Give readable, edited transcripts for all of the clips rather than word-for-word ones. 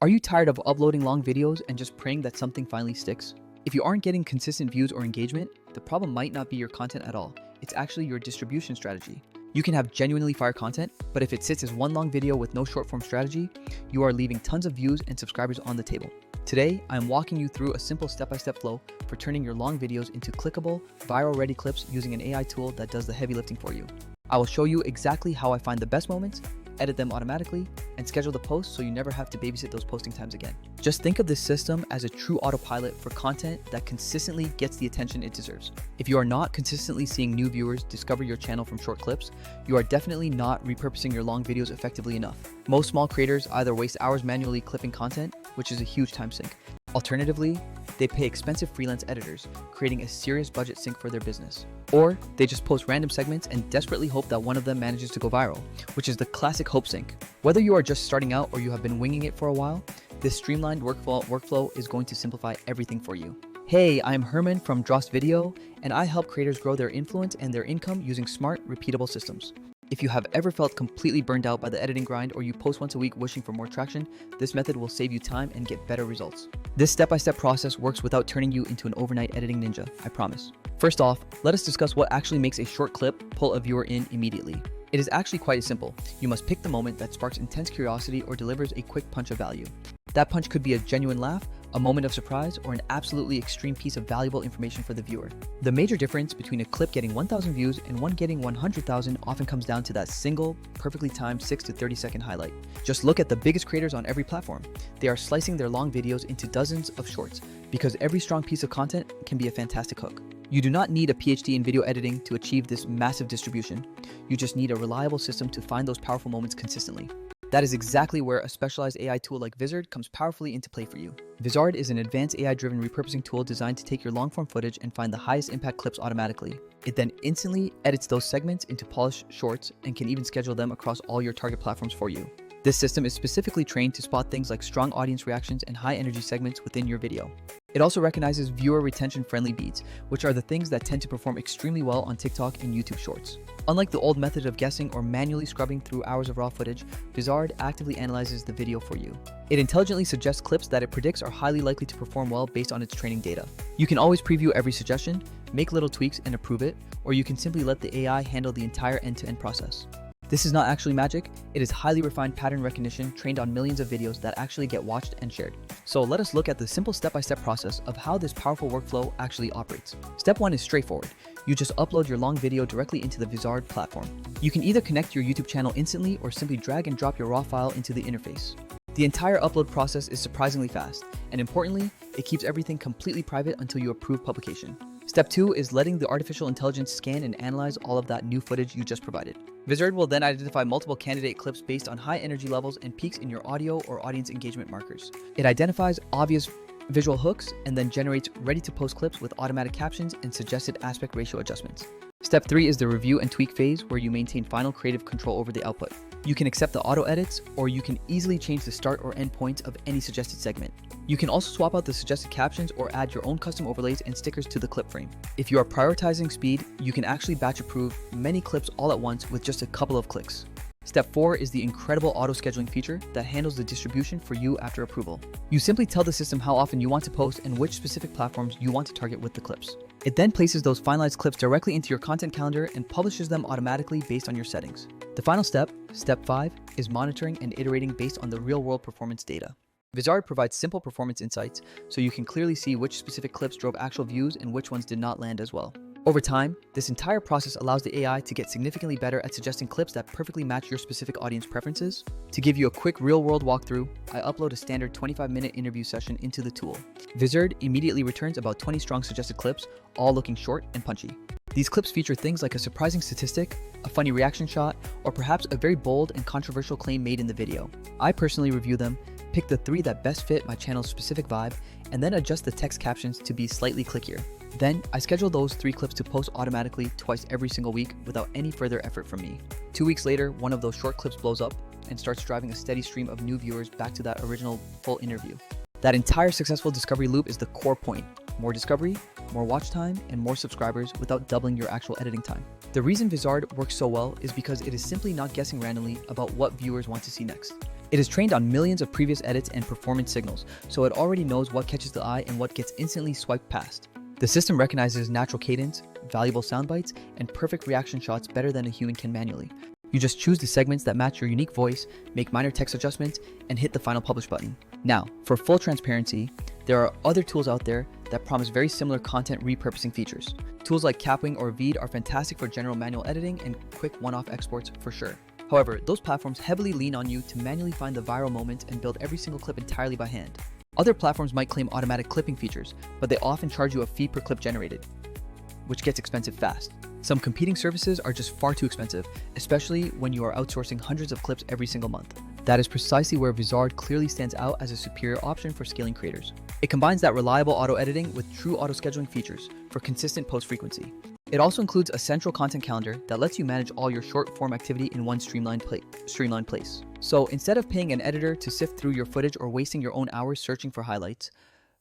Are you tired of uploading long videos and just praying that something finally sticks? If you aren't getting consistent views or engagement, the problem might not be your content at all. It's actually your distribution strategy. You can have genuinely fire content, but if it sits as one long video with no short form strategy, you are leaving tons of views and subscribers on the table. Today, I'm walking you through a simple step-by-step flow for turning your long videos into clickable, viral-ready clips using an AI tool that does the heavy lifting for you. I will show you exactly how I find the best moments, edit them automatically, and schedule the posts so you never have to babysit those posting times again. Just think of this system as a true autopilot for content that consistently gets the attention it deserves. If you are not consistently seeing new viewers discover your channel from short clips, you are definitely not repurposing your long videos effectively enough. Most small creators either waste hours manually clipping content, which is a huge time sink. Alternatively, they pay expensive freelance editors, creating a serious budget sink for their business. Or they just post random segments and desperately hope that one of them manages to go viral, which is the classic hope sink. Whether you are just starting out or you have been winging it for a while, this streamlined workflow is going to simplify everything for you. Hey, I'm Herman from Drost Video, and I help creators grow their influence and their income using smart, repeatable systems. If you have ever felt completely burned out by the editing grind or you post once a week wishing for more traction, this method will save you time and get better results. This step-by-step process works without turning you into an overnight editing ninja, I promise. First off, let us discuss what actually makes a short clip pull a viewer in immediately. It is actually quite simple. You must pick the moment that sparks intense curiosity or delivers a quick punch of value. That punch could be a genuine laugh, a moment of surprise, or an absolutely extreme piece of valuable information for the viewer. The major difference between a clip getting 1,000 views and one getting 100,000 often comes down to that single, perfectly timed 6 to 30 second highlight. Just look at the biggest creators on every platform. They are slicing their long videos into dozens of shorts, because every strong piece of content can be a fantastic hook. You do not need a PhD in video editing to achieve this massive distribution. You just need a reliable system to find those powerful moments consistently. That is exactly where a specialized AI tool like Vizard comes powerfully into play for you. Vizard is an advanced AI-driven repurposing tool designed to take your long-form footage and find the highest impact clips automatically. It then instantly edits those segments into polished shorts and can even schedule them across all your target platforms for you. This system is specifically trained to spot things like strong audience reactions and high-energy segments within your video. It also recognizes viewer retention-friendly beats, which are the things that tend to perform extremely well on TikTok and YouTube Shorts. Unlike the old method of guessing or manually scrubbing through hours of raw footage, Vizard actively analyzes the video for you. It intelligently suggests clips that it predicts are highly likely to perform well based on its training data. You can always preview every suggestion, make little tweaks and approve it, or you can simply let the AI handle the entire end-to-end process. This is not actually magic, it is highly refined pattern recognition trained on millions of videos that actually get watched and shared. So let us look at the simple step-by-step process of how this powerful workflow actually operates. Step 1 is straightforward. You just upload your long video directly into the Vizard platform. You can either connect your YouTube channel instantly or simply drag and drop your raw file into the interface. The entire upload process is surprisingly fast, and importantly, it keeps everything completely private until you approve publication. Step 2 is letting the artificial intelligence scan and analyze all of that new footage you just provided. Vizard will then identify multiple candidate clips based on high energy levels and peaks in your audio or audience engagement markers. It identifies obvious visual hooks and then generates ready-to-post clips with automatic captions and suggested aspect ratio adjustments. Step 3 is the review and tweak phase where you maintain final creative control over the output. You can accept the auto edits, or you can easily change the start or end points of any suggested segment. You can also swap out the suggested captions or add your own custom overlays and stickers to the clip frame. If you are prioritizing speed, you can actually batch approve many clips all at once with just a couple of clicks. Step 4 is the incredible auto-scheduling feature that handles the distribution for you after approval. You simply tell the system how often you want to post and which specific platforms you want to target with the clips. It then places those finalized clips directly into your content calendar and publishes them automatically based on your settings. The final step, Step 5, is monitoring and iterating based on the real-world performance data. Vizard provides simple performance insights so you can clearly see which specific clips drove actual views and which ones did not land as well. Over time, this entire process allows the AI to get significantly better at suggesting clips that perfectly match your specific audience preferences. To give you a quick real-world walkthrough, I upload a standard 25-minute interview session into the tool. Vizard immediately returns about 20 strong suggested clips, all looking short and punchy. These clips feature things like a surprising statistic, a funny reaction shot, or perhaps a very bold and controversial claim made in the video. I personally review them, pick the 3 that best fit my channel's specific vibe, and then adjust the text captions to be slightly clickier. Then, I schedule those 3 clips to post automatically twice every single week without any further effort from me. 2 weeks later, one of those short clips blows up and starts driving a steady stream of new viewers back to that original full interview. That entire successful discovery loop is the core point. More discovery, more watch time, and more subscribers without doubling your actual editing time. The reason Vizard works so well is because it is simply not guessing randomly about what viewers want to see next. It is trained on millions of previous edits and performance signals, so it already knows what catches the eye and what gets instantly swiped past. The system recognizes natural cadence, valuable sound bites, and perfect reaction shots better than a human can manually. You just choose the segments that match your unique voice, make minor text adjustments, and hit the final publish button. Now, for full transparency, there are other tools out there that promise very similar content repurposing features. Tools like Capwing or Vizard are fantastic for general manual editing and quick one-off exports for sure. However, those platforms heavily lean on you to manually find the viral moments and build every single clip entirely by hand. Other platforms might claim automatic clipping features, but they often charge you a fee per clip generated, which gets expensive fast. Some competing services are just far too expensive, especially when you are outsourcing hundreds of clips every single month. That is precisely where Vizard clearly stands out as a superior option for scaling creators. It combines that reliable auto-editing with true auto-scheduling features for consistent post frequency. It also includes a central content calendar that lets you manage all your short-form activity in one streamlined place. So instead of paying an editor to sift through your footage or wasting your own hours searching for highlights,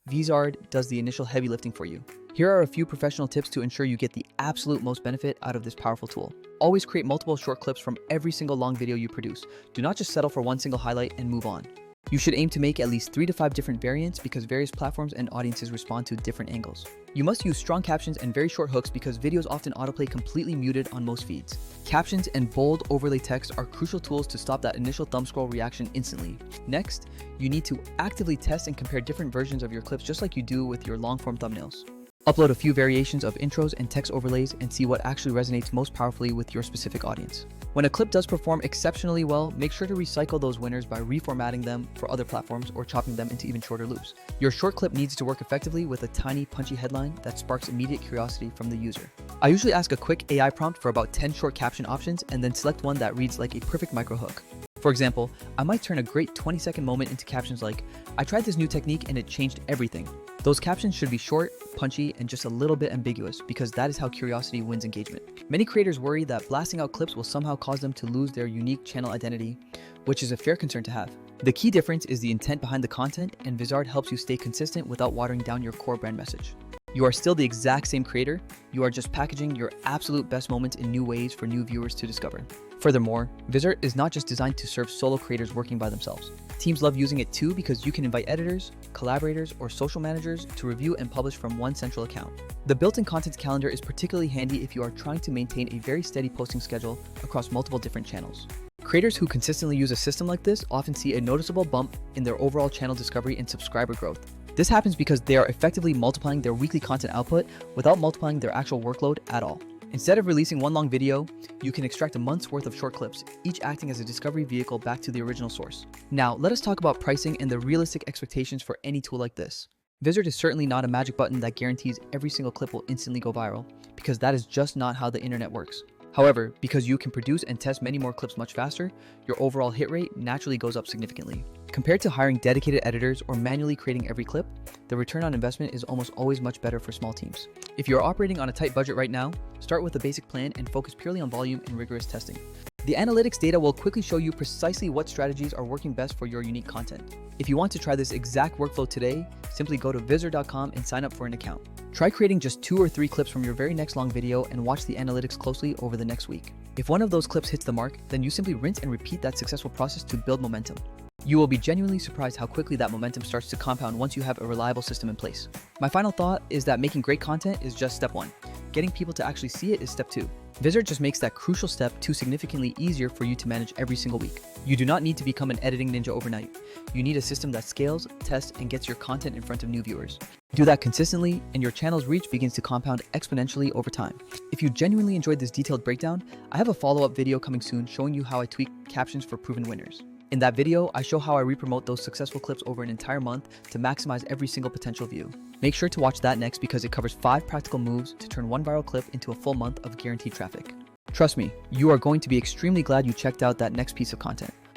Vizard does the initial heavy lifting for you. Here are a few professional tips to ensure you get the absolute most benefit out of this powerful tool. Always create multiple short clips from every single long video you produce. Do not just settle for one single highlight and move on. You should aim to make at least 3 to 5 different variants because various platforms and audiences respond to different angles. You must use strong captions and very short hooks because videos often autoplay completely muted on most feeds. Captions and bold overlay text are crucial tools to stop that initial thumb scroll reaction instantly. Next, you need to actively test and compare different versions of your clips just like you do with your long-form thumbnails. Upload a few variations of intros and text overlays and see what actually resonates most powerfully with your specific audience. When a clip does perform exceptionally well, make sure to recycle those winners by reformatting them for other platforms or chopping them into even shorter loops. Your short clip needs to work effectively with a tiny, punchy headline that sparks immediate curiosity from the user. I usually ask a quick AI prompt for about 10 short caption options and then select one that reads like a perfect micro hook. For example, I might turn a great 20-second moment into captions like, "I tried this new technique and it changed everything." Those captions should be short, punchy, and just a little bit ambiguous because that is how curiosity wins engagement. Many creators worry that blasting out clips will somehow cause them to lose their unique channel identity, which is a fair concern to have. The key difference is the intent behind the content, and Vizard helps you stay consistent without watering down your core brand message. You are still the exact same creator, you are just packaging your absolute best moments in new ways for new viewers to discover. Furthermore, Vizard is not just designed to serve solo creators working by themselves. Teams love using it too because you can invite editors, collaborators, or social managers to review and publish from one central account. The built-in content calendar is particularly handy if you are trying to maintain a very steady posting schedule across multiple different channels. Creators who consistently use a system like this often see a noticeable bump in their overall channel discovery and subscriber growth. This happens because they are effectively multiplying their weekly content output without multiplying their actual workload at all. Instead of releasing one long video, you can extract a month's worth of short clips, each acting as a discovery vehicle back to the original source. Now, let us talk about pricing and the realistic expectations for any tool like this. Vizard is certainly not a magic button that guarantees every single clip will instantly go viral, because that is just not how the internet works. However, because you can produce and test many more clips much faster, your overall hit rate naturally goes up significantly. Compared to hiring dedicated editors or manually creating every clip, the return on investment is almost always much better for small teams. If you're operating on a tight budget right now, start with a basic plan and focus purely on volume and rigorous testing. The analytics data will quickly show you precisely what strategies are working best for your unique content. If you want to try this exact workflow today, simply go to vizard.com and sign up for an account. Try creating just 2 or 3 clips from your very next long video and watch the analytics closely over the next week. If one of those clips hits the mark, then you simply rinse and repeat that successful process to build momentum. You will be genuinely surprised how quickly that momentum starts to compound once you have a reliable system in place. My final thought is that making great content is just step 1. Getting people to actually see it is step 2. Vizard just makes that crucial step 2 significantly easier for you to manage every single week. You do not need to become an editing ninja overnight. You need a system that scales, tests, and gets your content in front of new viewers. Do that consistently, and your channel's reach begins to compound exponentially over time. If you genuinely enjoyed this detailed breakdown, I have a follow-up video coming soon showing you how I tweak captions for proven winners. In that video, I show how I re-promote those successful clips over an entire month to maximize every single potential view. Make sure to watch that next because it covers 5 practical moves to turn one viral clip into a full month of guaranteed traffic. Trust me, you are going to be extremely glad you checked out that next piece of content.